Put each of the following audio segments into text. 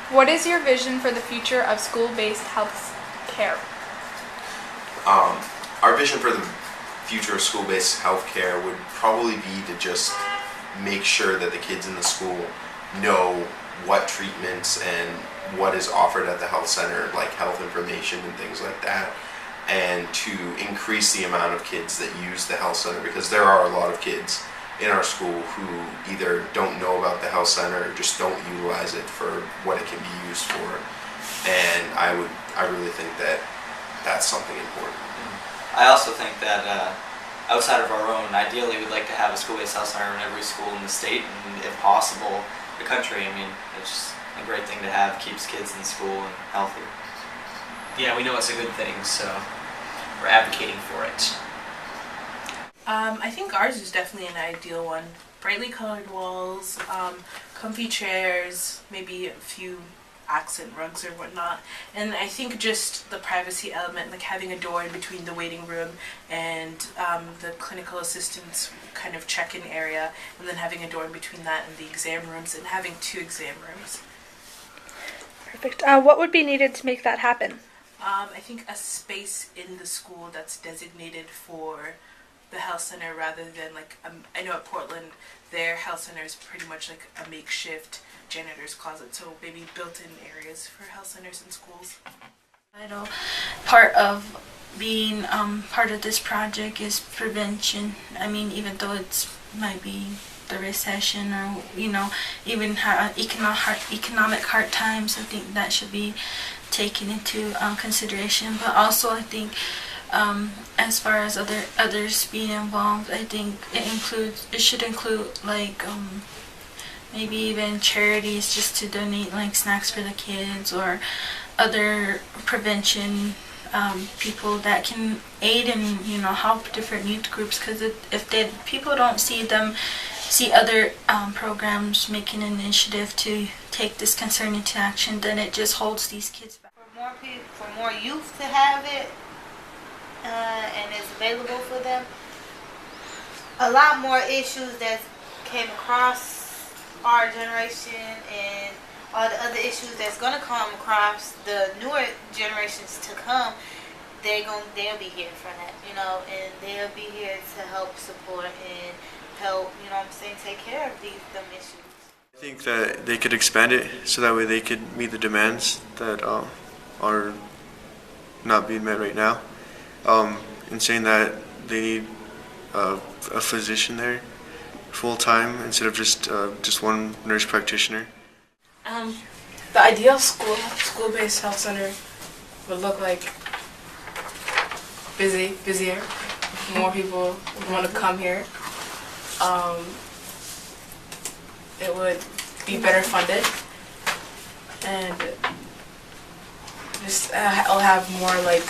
What is your vision for the future of school-based health care? Our vision for the future of school-based healthcare would probably be to just make sure that the kids in the school know what treatments and what is offered at the health center, like health information and things like that, and to increase the amount of kids that use the health center, because there are a lot of kids in our school who either don't know about the health center or just don't utilize it for what it can be used for. And I really think that that's something important. I also think that outside of our own, ideally we'd like to have a school-based health center in every school in the state, and if possible, the country. I mean, it's just a great thing to have, keeps kids in school and healthy. Yeah, we know it's a good thing, so we're advocating for it. I think ours is definitely an ideal one. Brightly colored walls, comfy chairs, maybe a few accent rugs or whatnot, and I think just the privacy element, like having a door in between the waiting room and the clinical assistants kind of check-in area, and then having a door in between that and the exam rooms, and having 2 exam rooms. Perfect. What would be needed to make that happen? I think a space in the school that's designated for the health center, rather than like I know at Portland their health center is pretty much like a makeshift janitor's closet, so maybe built-in areas for health centers and schools. Vital part of being part of this project is prevention. I mean, even though it's might be the recession or even economic hard times, I think that should be taken into consideration. But also, I think as far as others being involved, I think it should include like maybe even charities, just to donate like snacks for the kids, or other prevention people that can aid and help different youth groups. Because if people don't see other programs making an initiative to take this concern into action, then it just holds these kids back. For more youth to have it and it's available for them, a lot more issues that came across our generation and all the other issues that's gonna come across the newer generations to come, they'll be here for that, and they'll be here to help support and help, take care of them issues. I think that they could expand it so that way they could meet the demands that are not being met right now. In saying that they need a physician there full-time instead of just one nurse practitioner. The ideal school-based health center would look like busier. More people would want to come here. It would be better funded, and just I'll have more like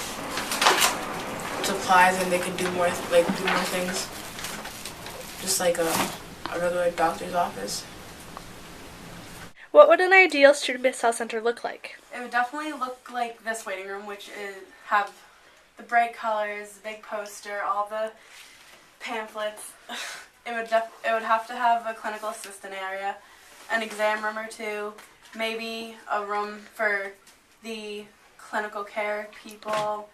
supplies, and they can do more things. Just like a regular doctor's office. What would an ideal student-based health center look like? It would definitely look like this waiting room, which have the bright colors, the big poster, all the pamphlets. It would have to have a clinical assistant area, an exam room or 2, maybe a room for the clinical care people,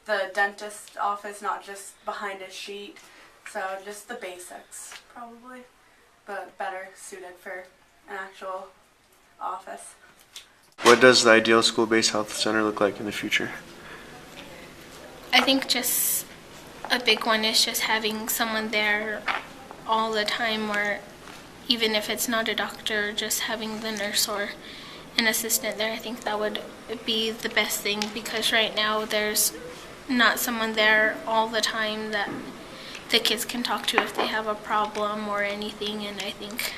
the dentist office, not just behind a sheet. So just the basics, probably, but better suited for an actual office. What does the ideal school-based health center look like in the future? I think just a big one is just having someone there all the time, or even if it's not a doctor, just having the nurse or an assistant there. I think that would be the best thing, because right now there's not someone there all the time that the kids can talk to if they have a problem or anything, and I think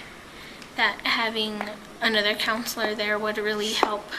that having another counselor there would really help.